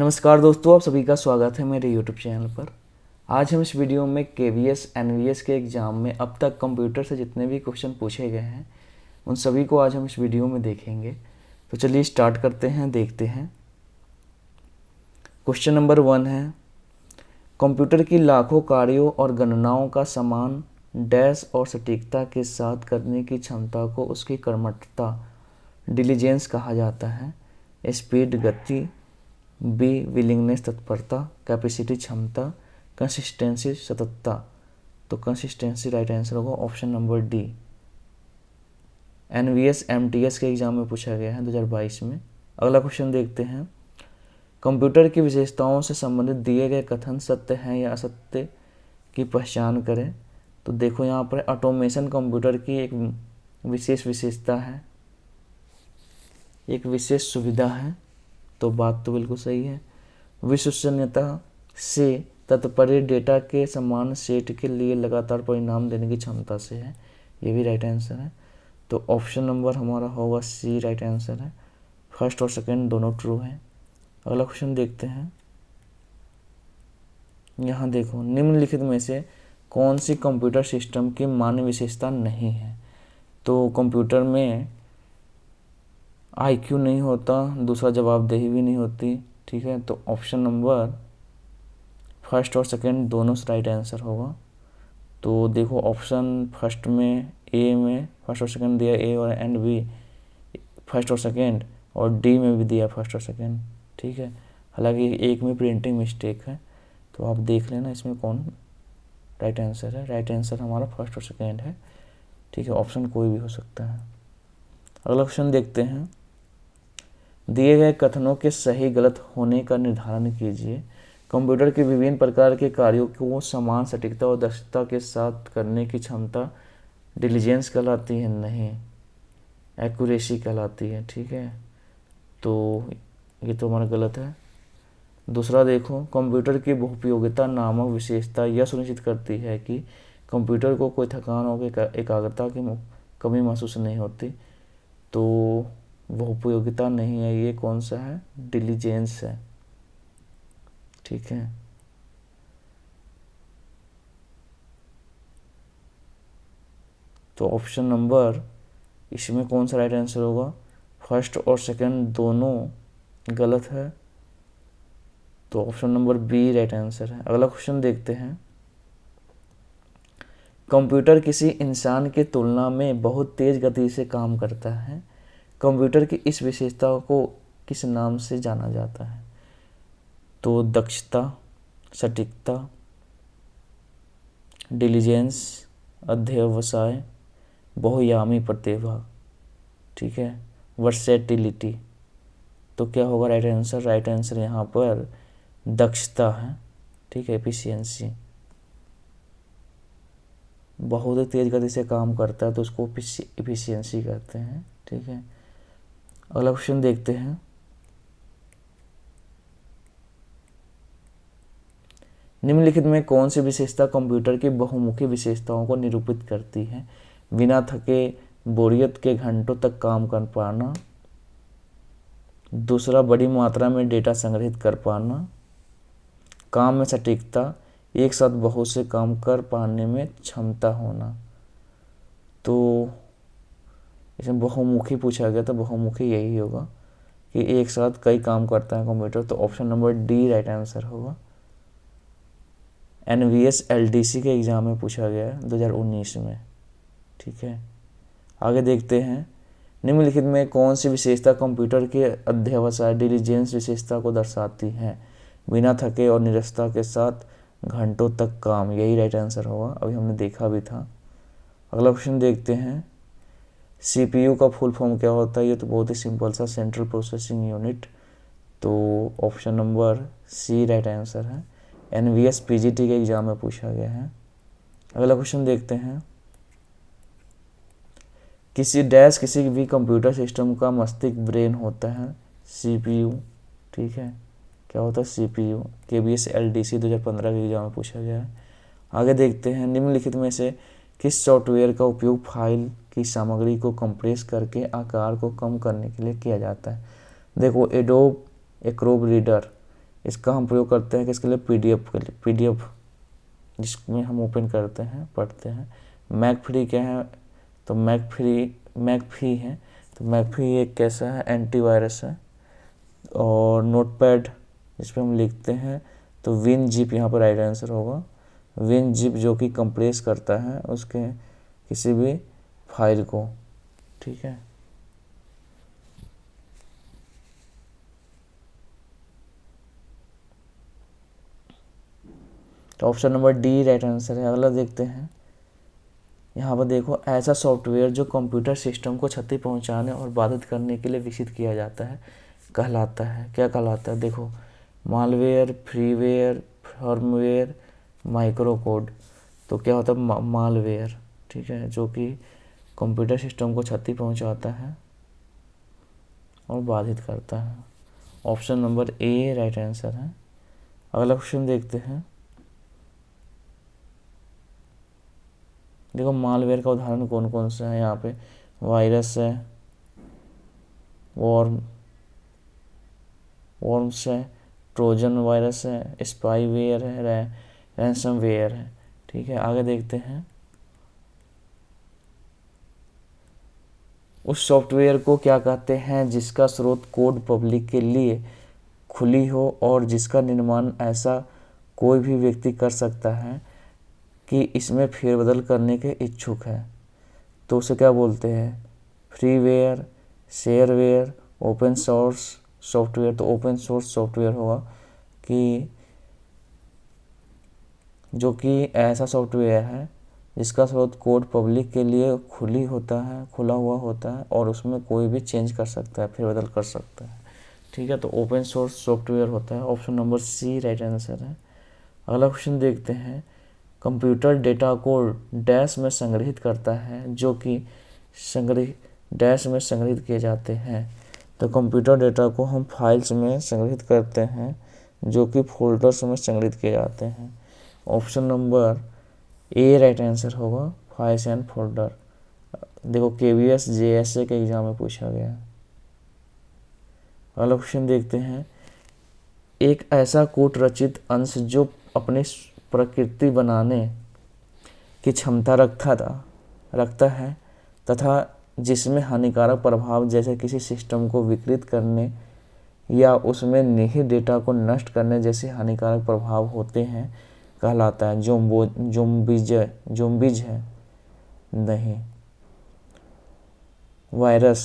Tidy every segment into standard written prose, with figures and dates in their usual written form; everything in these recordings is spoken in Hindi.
नमस्कार दोस्तों, आप सभी का स्वागत है मेरे YouTube चैनल पर। आज हम इस वीडियो में KVS NVS के एग्ज़ाम में अब तक कंप्यूटर से जितने भी क्वेश्चन पूछे गए हैं उन सभी को आज हम इस वीडियो में देखेंगे। तो चलिए स्टार्ट करते हैं, देखते हैं। क्वेश्चन नंबर 1 है, कंप्यूटर की लाखों कार्यों और गणनाओं का समान डैश और सटीकता के साथ करने की क्षमता को उसकी कर्मठता डिलीजेंस कहा जाता है। स्पीड गति, बी विलिंगनेस तत्परता, कैपेसिटी क्षमता, कंसिस्टेंसी सततता। तो कंसिस्टेंसी राइट आंसर होगा option number D. NVS MTS के एग्जाम में पूछा गया है 2022 में। अगला क्वेश्चन देखते हैं, कंप्यूटर की विशेषताओं से संबंधित दिए गए कथन सत्य हैं या असत्य की पहचान करें। तो देखो यहाँ पर ऑटोमेशन कंप्यूटर की एक विशेष विशेषता है, एक विशेष सुविधा है। तो बात तो बिल्कुल सही है। विश्वसनीयता से तात्पर्य डेटा के समान सेट के लिए लगातार परिणाम देने की क्षमता से है, ये भी राइट आंसर है। तो ऑप्शन नंबर हमारा होगा सी राइट आंसर है। फर्स्ट और सेकंड दोनों ट्रू हैं। अगला क्वेश्चन देखते हैं, यहाँ देखो, निम्नलिखित में से कौन सी कंप्यूटर सिस्टम की मान्य विशेषता नहीं है। तो कंप्यूटर में IQ नहीं होता, दूसरा जवाबदेही भी नहीं होती, ठीक है। तो ऑप्शन नंबर फर्स्ट और सेकंड दोनों राइट आंसर होगा। तो देखो ऑप्शन फर्स्ट में ए में फर्स्ट और सेकंड दिया, ए और एंड बी फर्स्ट और सेकंड, और डी में भी दिया फर्स्ट और सेकंड, ठीक है। हालांकि एक में प्रिंटिंग मिस्टेक है, तो आप देख लेना इसमें कौन राइट आंसर है। राइट आंसर हमारा फर्स्ट और सेकंड है, ठीक है। ऑप्शन कोई भी हो सकता है। अगला क्वेश्चन देखते हैं, दिए गए कथनों के सही गलत होने का निर्धारण कीजिए। कंप्यूटर के विभिन्न प्रकार के कार्यों को समान सटीकता और दक्षता के साथ करने की क्षमता डिलीजेंस कहलाती है, नहीं एक्यूरेसी कहलाती है, ठीक है। तो ये तो हमारा गलत है। दूसरा देखो, कंप्यूटर की बहुपयोगिता नामक विशेषता यह सुनिश्चित करती है कि कंप्यूटर को कोई थकान और एकाग्रता की कमी महसूस नहीं होती। तो बहुपयोगिता नहीं है, ये कौन सा है, डिलीजेंस है, ठीक है। तो ऑप्शन नंबर इसमें कौन सा राइट आंसर होगा, फर्स्ट और सेकंड दोनों गलत है। तो option number B right answer है। अगला क्वेश्चन देखते हैं, कंप्यूटर किसी इंसान की तुलना में बहुत तेज गति से काम करता है। कंप्यूटर की इस विशेषता को किस नाम से जाना जाता है। तो दक्षता, सटीकता, डिलीजेंस, अध्यवसाय, बहुयामी प्रतिभा, ठीक है, वर्सेटिलिटी। तो क्या होगा राइट आंसर। राइट आंसर यहाँ पर दक्षता है, ठीक है, एफिशिएंसी। बहुत तेज गति से काम करता है तो उसको एफिशिएंसी कहते हैं, ठीक है। अगला क्वेश्चन देखते हैं, निम्नलिखित में कौन सी विशेषता कंप्यूटर की बहुमुखी विशेषताओं को निरूपित करती है। बिना थके बोरियत के घंटों तक काम कर पाना, दूसरा बड़ी मात्रा में डेटा संग्रहित कर पाना, काम में सटीकता, एक साथ बहुत से काम कर पाने में क्षमता होना। तो इसमें बहुमुखी पूछा गया तो बहुमुखी यही होगा कि एक साथ कई काम करता है कंप्यूटर। तो option number D right answer होगा। NVS LDC के एग्ज़ाम में पूछा गया है 2019 में, ठीक है। आगे देखते हैं, निम्नलिखित में कौन सी विशेषता कंप्यूटर के अध्यवसाय डिलीजेंस विशेषता को दर्शाती है। बिना थके और निरस्ता के साथ घंटों तक काम, यही राइट आंसर होगा, अभी हमने देखा भी था। अगला क्वेश्चन देखते हैं, CPU का फुल फॉर्म क्या होता है। ये तो बहुत ही सिंपल सा, सेंट्रल प्रोसेसिंग यूनिट। तो option number C right answer है। NVS PGT के एग्जाम में पूछा गया है। अगला क्वेश्चन देखते हैं, किसी भी कंप्यूटर सिस्टम का मस्तिष्क ब्रेन होता है, CPU, ठीक है। क्या होता है CPU। KVS LDC 2015 के एग्जाम में पूछा गया है। आगे देखते हैं, निम्नलिखित में से किस सॉफ्टवेयर का उपयोग फाइल की सामग्री को कंप्रेस करके आकार को कम करने के लिए किया जाता है। देखो, एडोब एक्रोब रीडर, इसका हम प्रयोग करते हैं किसके लिए, पीडीएफ के लिए, पीडीएफ जिसमें हम ओपन करते हैं, पढ़ते हैं। मैकफ्री क्या है, तो मैकफ्री है, तो मैकफ्री एक कैसा है, एंटीवायरस है। और नोटपैड जिस पर हम लिखते हैं, तो विनजिप यहाँ पर राइट आंसर होगा। विनजिप जो कि कंप्रेस करता है उसके किसी भी फाइल को, ठीक है। तो option number D right answer है। अगला देखते हैं, यहाँ पर देखो, ऐसा सॉफ्टवेयर जो कंप्यूटर सिस्टम को क्षति पहुँचाने और बाधित करने के लिए विकसित किया जाता है कहलाता है, क्या कहलाता है, देखो, मालवेयर, फ्रीवेयर, फर्मवेयर, माइक्रोकोड। तो क्या होता है, मालवेयर, ठीक है, जो कि कंप्यूटर सिस्टम को क्षति पहुंचाता है और बाधित करता है। Option number A right answer है। अगला क्वेश्चन देखते हैं, देखो मालवेयर का उदाहरण कौन कौन सा है, यहाँ पे वायरस है, वॉर्म्स है, ट्रोजन वायरस है, स्पाईवेयर है, रैंसमवेयर है, ठीक है। आगे देखते हैं, उस सॉफ्टवेयर को क्या कहते हैं जिसका स्रोत कोड पब्लिक के लिए खुली हो और जिसका निर्माण ऐसा कोई भी व्यक्ति कर सकता है कि इसमें फेरबदल करने के इच्छुक है, तो उसे क्या बोलते हैं, freeware, shareware, open source software. तो ओपन सोर्स सॉफ्टवेयर होगा कि जो कि ऐसा सॉफ्टवेयर है जिसका स्रोत कोड पब्लिक के लिए खुला हुआ होता है और उसमें कोई भी चेंज कर सकता है, फेरबदल कर सकता है, ठीक है। तो ओपन सोर्स सॉफ्टवेयर होता है। Option number C right answer है। अगला क्वेश्चन देखते हैं, कंप्यूटर डेटा को डैश में संग्रहित करता है जो कि डैश में संग्रहित किए जाते हैं। तो कंप्यूटर डेटा को हम फाइल्स में संग्रहित करते हैं जो कि फोल्डर्स में संग्रहित किए जाते हैं। Option number A right answer होगा, फाइल्स एंड फोल्डर। देखो KVS JSA के एग्जाम में पूछा गया। अगला क्वेश्चन देखते हैं, एक ऐसा कूट रचित अंश जो अपनी प्रकृति बनाने की क्षमता रखता है तथा जिसमें हानिकारक प्रभाव जैसे किसी सिस्टम को विकृत करने या उसमें निहित डेटा को नष्ट करने जैसे हानिकारक प्रभाव होते हैं कहलाता है, ज़ोंबीज है, नहीं, वायरस,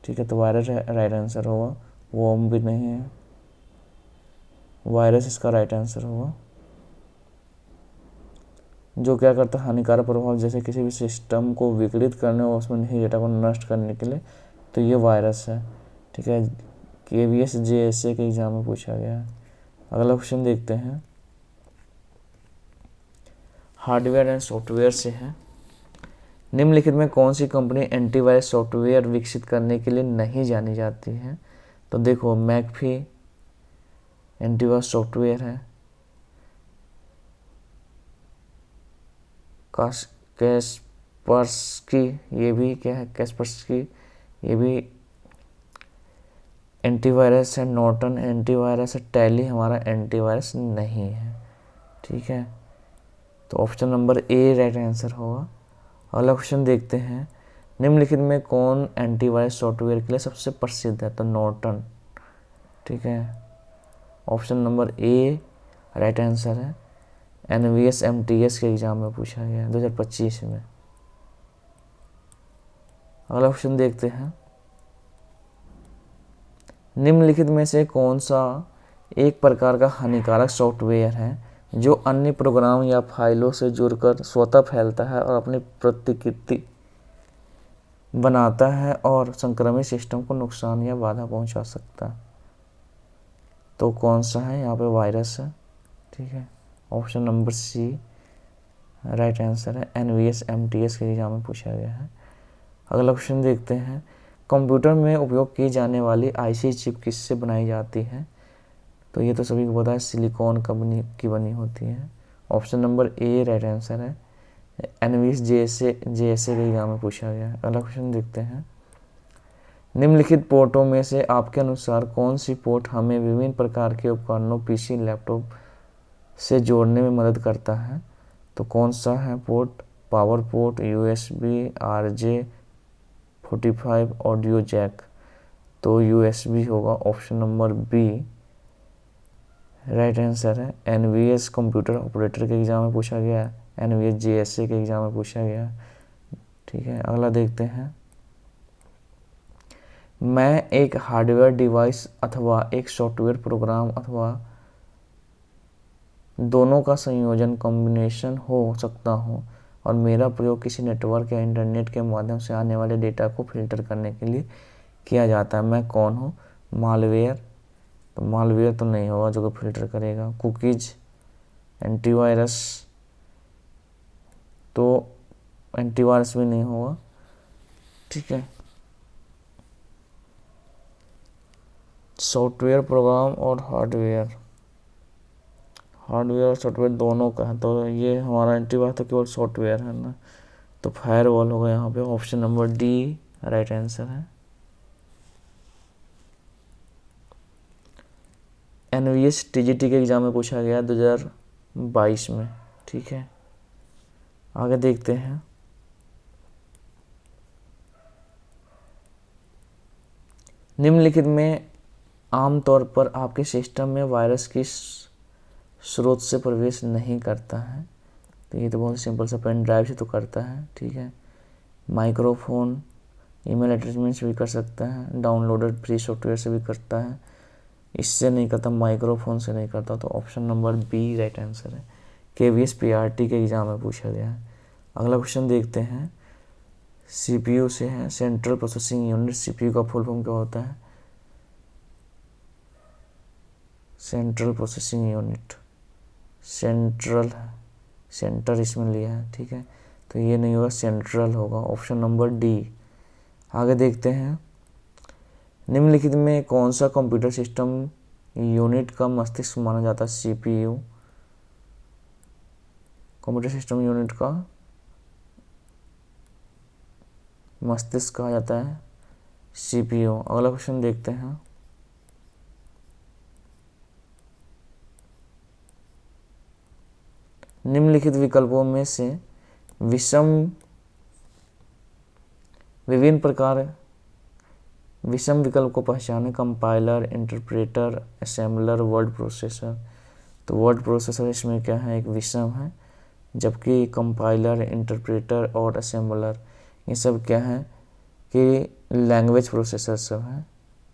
ठीक है। तो वायरस राइट आंसर होगा, वॉर्म भी नहीं है, वायरस इसका राइट आंसर होगा। जो क्या करता है, हानिकारक प्रभाव जैसे किसी भी सिस्टम को विकृत करने और उसमें निहित डेटा को नष्ट करने के लिए, तो ये वायरस है, ठीक है। KVS JSA के एग्जाम में पूछा गया है। अगला क्वेश्चन देखते हैं, हार्डवेयर एंड सॉफ्टवेयर से है, निम्नलिखित में कौन सी कंपनी एंटीवायरस सॉफ्टवेयर विकसित करने के लिए नहीं जानी जाती है। तो देखो, मैकफी एंटीवायरस सॉफ्टवेयर है, कैस्पर्सकी, ये भी क्या है, कैस्पर्सकी ये भी एंटीवायरस है, नॉर्टन एंटीवायरस है, टैली हमारा एंटीवायरस नहीं है, ठीक है। तो option number A right answer होगा। अगला क्वेश्चन देखते हैं, निम्नलिखित में कौन एंटीवायरस सॉफ्टवेयर के लिए सबसे प्रसिद्ध है। तो नॉर्टन, ठीक है। Option number A right answer है। NVS MTS के एग्जाम में पूछा गया है 2025 में। अगला क्वेश्चन देखते हैं, निम्नलिखित में से कौन सा एक प्रकार का हानिकारक सॉफ्टवेयर है जो अन्य प्रोग्राम या फाइलों से जुड़कर स्वतः फैलता है और अपनी प्रतिकृति बनाता है और संक्रमित सिस्टम को नुकसान या बाधा पहुंचा सकता है। तो कौन सा है, यहाँ पे वायरस है, ठीक है। Option number C right answer है। NVS MTS के एग्जाम में पूछा गया है। अगला क्वेश्चन देखते हैं, कंप्यूटर में उपयोग की जाने वाली IC चिप किससे बनाई जाती है। तो ये तो सभी को पता है, सिलिकॉन कंपनी की बनी होती है। Option number A right answer है। NVS JSA के एग्जाम में पूछा गया है। अगला क्वेश्चन देखते हैं, निम्नलिखित पोर्टों में से आपके अनुसार कौन सी पोर्ट हमें विभिन्न प्रकार के उपकरणों पीसी लैपटॉप से जोड़ने में मदद करता है? तो कौन सा है port? Power port, USB, RJ45, audio jack. तो USB होगा, option number B right answer है। NVS कंप्यूटर ऑपरेटर के एग्जाम में पूछा गया है, NVS JSA के एग्जाम में पूछा गया है। ठीक है, अगला देखते हैं। मैं एक हार्डवेयर डिवाइस अथवा एक सॉफ्टवेयर प्रोग्राम अथवा दोनों का संयोजन कॉम्बिनेशन हो सकता हो और मेरा प्रयोग किसी नेटवर्क या इंटरनेट के माध्यम से आने वाले डेटा को फिल्टर करने के लिए किया जाता है। मैं कौन हूँ? मालवेयर, तो मालवेयर तो नहीं होगा जो कि फिल्टर करेगा। कुकीज, एंटीवायरस, तो एंटीवायरस भी नहीं होगा। ठीक है, सॉफ्टवेयर प्रोग्राम और हार्डवेयर और सॉफ्टवेयर दोनों का है, तो ये हमारा एंटीवायरस तो केवल सॉफ्टवेयर है ना, तो फायरवॉल होगा यहाँ पे, option number D right answer है। NVS TGT के एग्जाम में पूछा गया 2022 में। ठीक है, आगे देखते हैं। निम्नलिखित में आमतौर पर आपके सिस्टम में वायरस किस स्रोत से प्रवेश नहीं करता है? तो ये तो बहुत सिंपल सा, पेन ड्राइव से तो करता है। ठीक है, माइक्रोफोन, ईमेल अटैचमेंट से भी कर सकता है, डाउनलोडेड फ्री सॉफ्टवेयर से भी करता है, इससे नहीं करता, माइक्रोफोन से नहीं करता, तो option number B right answer है। KVS PRT के एग्जाम में पूछा गया है। अगला क्वेश्चन देखते हैं, CPU से है, सेंट्रल प्रोसेसिंग यूनिट। CPU का फुल फॉर्म क्या होता है? सेंट्रल प्रोसेसिंग यूनिट, सेंटर इसमें लिया है। ठीक है, तो ये नहीं होगा, सेंट्रल होगा, ऑप्शन नंबर डी। आगे देखते हैं। निम्नलिखित में कौन सा कंप्यूटर सिस्टम यूनिट का मस्तिष्क माना जाता है? CPU कंप्यूटर सिस्टम यूनिट का मस्तिष्क कहा जाता है CPU। अगला क्वेश्चन देखते हैं। निम्नलिखित विकल्पों में से विषम विकल्प को पहचाने। Compiler, interpreter, assembler, word processor. तो वर्ड प्रोसेसर इसमें क्या है? एक विषम है, जबकि कंपाइलर, इंटरप्रेटर और असेंबलर ये सब क्या है कि लैंग्वेज प्रोसेसर सब है।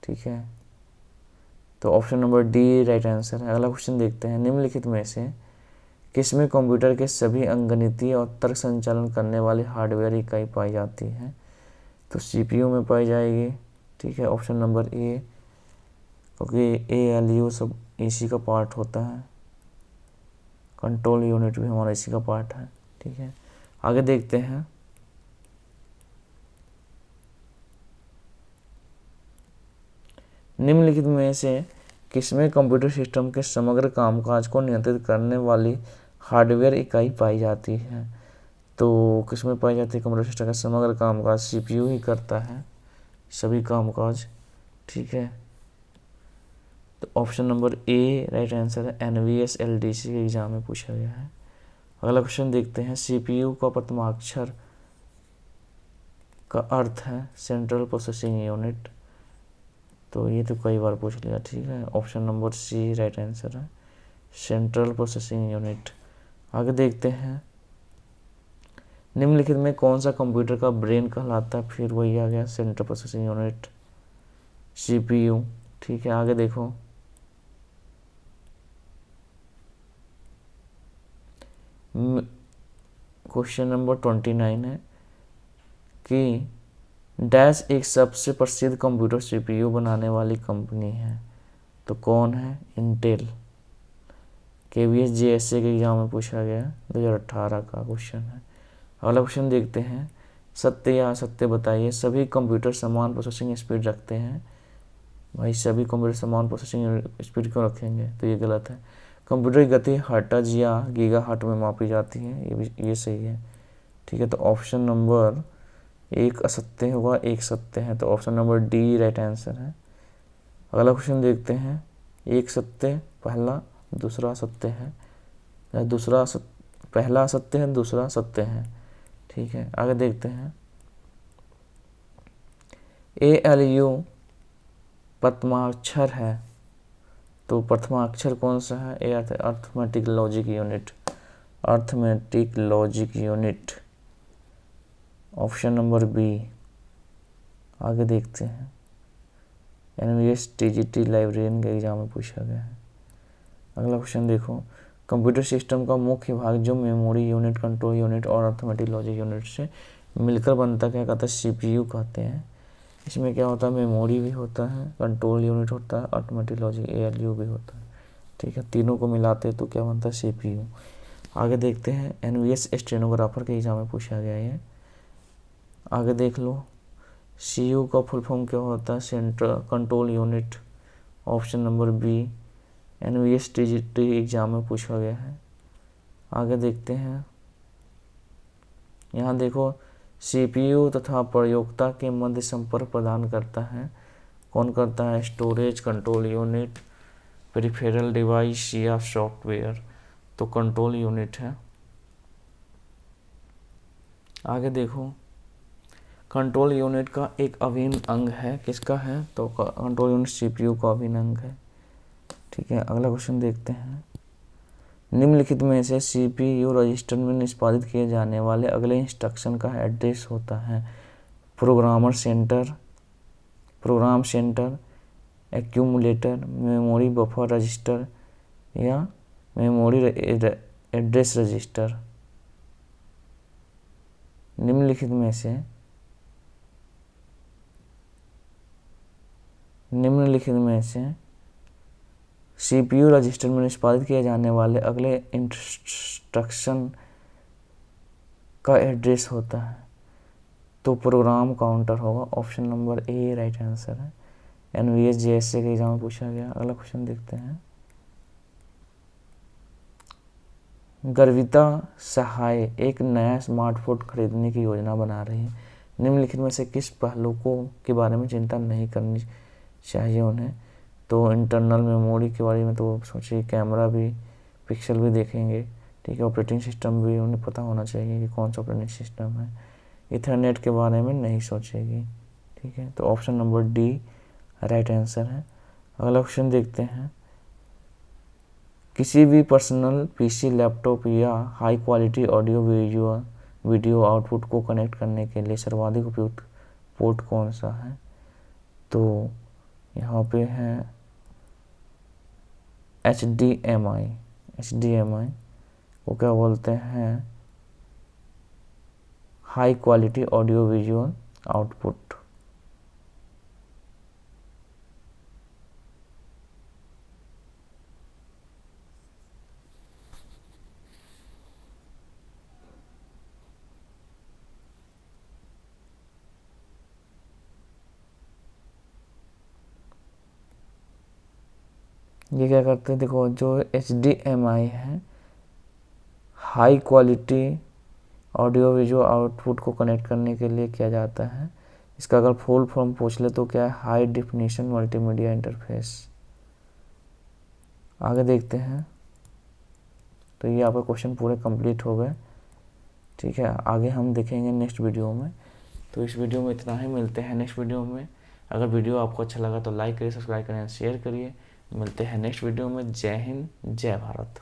ठीक है, तो option number D right answer है। अगला क्वेश्चन देखते हैं। निम्नलिखित में से किसमें कंप्यूटर के सभी अंकगणितीय और तर्क संचालन करने वाली हार्डवेयर इकाई पाई जाती है? तो CPU में पाई जाएगी। ठीक है, ऑप्शन नंबर ए, क्योंकि ALU सब इसी का पार्ट होता है, कंट्रोल यूनिट भी हमारा इसी का पार्ट है। ठीक है, आगे देखते हैं। निम्नलिखित में से किसमें कंप्यूटर सिस्टम के समग्र कामकाज को नियंत्रित करने वाली हार्डवेयर इकाई पाई जाती है? तो किसमें पाई जाती है कंप्यूटर सिस्टम का समग्र कामकाज? CPU ही करता है सभी कामकाज। ठीक है, तो option number A right answer है। NVS LDC के एग्जाम में पूछा गया है। अगला क्वेश्चन देखते हैं। CPU का प्रथमाक्षर का अर्थ है सेंट्रल प्रोसेसिंग यूनिट। तो ये तो कई बार पूछ लिया। ठीक है, option number C right answer है, सेंट्रल प्रोसेसिंग यूनिट। आगे देखते हैं। निम्नलिखित में कौन सा कंप्यूटर का ब्रेन कहलाता है? फिर वही आ गया, सेंट्रल प्रोसेसिंग यूनिट, CPU। ठीक है, आगे देखो। क्वेश्चन नंबर 29 है कि डैश एक सबसे प्रसिद्ध कंप्यूटर CPU बनाने वाली कंपनी है, तो कौन है? इंटेल। KVS JSA के एग्जाम में पूछा गया, 2018 का क्वेश्चन है। अगला क्वेश्चन देखते हैं। सत्य या असत्य बताइए, सभी कंप्यूटर समान प्रोसेसिंग स्पीड रखते हैं? भाई सभी कंप्यूटर समान प्रोसेसिंग स्पीड क्यों रखेंगे? तो ये गलत है। कंप्यूटर की गति हर्ट्ज या गीगाहर्ट्ज में मापी जाती है, ये सही है। ठीक है, तो ऑप्शन नंबर एक असत्य होगा, एक सत्य है, तो option number D right answer है। अगला क्वेश्चन देखते हैं। एक सत्य पहला, दूसरा सत्य है, पहला असत्य है, दूसरा सत्य है। ठीक है, आगे देखते हैं। ALU प्रथमाक्षर है, तो प्रथमाक्षर कौन सा है? A arithmetic logic unit, arithmetic logic unit, option number B. आगे देखते हैं। NVS TGT लाइब्रेरियन के एग्जाम में पूछा गया है। अगला क्वेश्चन देखो। कंप्यूटर सिस्टम का मुख्य भाग जो मेमोरी यूनिट, कंट्रोल यूनिट और अर्थमेटिक लॉजिक यूनिट से मिलकर बनता क्या कहता है? CPU कहते हैं। इसमें क्या होता है? मेमोरी भी होता है, कंट्रोल यूनिट होता है, अर्थमेटिक लॉजिक ALU भी होता है। ठीक है, तीनों को मिलाते तो क्या बनता है? CPU। आगे देखते हैं। NVS स्टेनोग्राफर के एग्जाम में पूछा गया है। आगे देख लो। CU का फुल फॉर्म क्या होता है? Central control unit, option number B. NVS TGT exam में पूछा गया है। आगे देखते हैं। यहाँ देखो, CPU तथा प्रयोक्ता के मध्य संपर्क प्रदान करता है। कौन करता है? Storage, control unit, peripheral device या सॉफ्टवेयर, तो कंट्रोल यूनिट है। आगे देखो। कंट्रोल यूनिट का एक अभिन्न अंग है, किसका है? तो कंट्रोल यूनिट CPU का अभिन्न अंग है। ठीक है, अगला क्वेश्चन देखते हैं। निम्नलिखित में से CPU रजिस्टर में निष्पादित किए जाने वाले अगले इंस्ट्रक्शन का एड्रेस होता है? Program center, accumulator, memory buffer register या मेमोरी एड्रेस रजिस्टर। निम्नलिखित में से CPU रजिस्टर में निष्पादित किए जाने वाले अगले इंस्ट्रक्शन का एड्रेस होता है? तो प्रोग्राम काउंटर होगा, option number A right answer है। NVS JSA के एग्जाम में पूछा गया। अगला क्वेश्चन देखते हैं। गर्विता सहाय एक नया स्मार्टफोन खरीदने की योजना बना रही है। निम्नलिखित में से किस पहलू के बारे में चिंता नहीं करनी चाहिए उन्हें? तो इंटरनल मेमोरी के बारे में तो सोचिए, कैमरा भी, पिक्सल भी देखेंगे। ठीक है, ऑपरेटिंग सिस्टम भी उन्हें पता होना चाहिए कि कौन सा ऑपरेटिंग सिस्टम है। इथरनेट के बारे में नहीं सोचेगी। ठीक है, तो option number D right answer है। अगला क्वेश्चन देखते हैं। किसी भी पर्सनल PC, लैपटॉप या high quality audio video output को कनेक्ट करने के लिए सर्वाधिक उपयुक्त पोर्ट कौन सा है? तो यहाँ पे है HDMI को क्या बोलते हैं? High quality audio visual output. ये क्या करते हैं? देखो, जो HDMI है, high quality audio visual output को कनेक्ट करने के लिए किया जाता है। इसका अगर फुल फॉर्म पूछ ले तो क्या है? High definition multimedia interface. आगे देखते हैं। तो ये आपका क्वेश्चन पूरे कंप्लीट हो गए। ठीक है, आगे हम देखेंगे नेक्स्ट वीडियो में। तो इस वीडियो में इतना ही, मिलते हैं नेक्स्ट वीडियो में। अगर वीडियो आपको अच्छा लगा तो लाइक करिए, सब्सक्राइब करें, शेयर करिए। मिलते हैं नेक्स्ट वीडियो में। जय हिंद, जय भारत।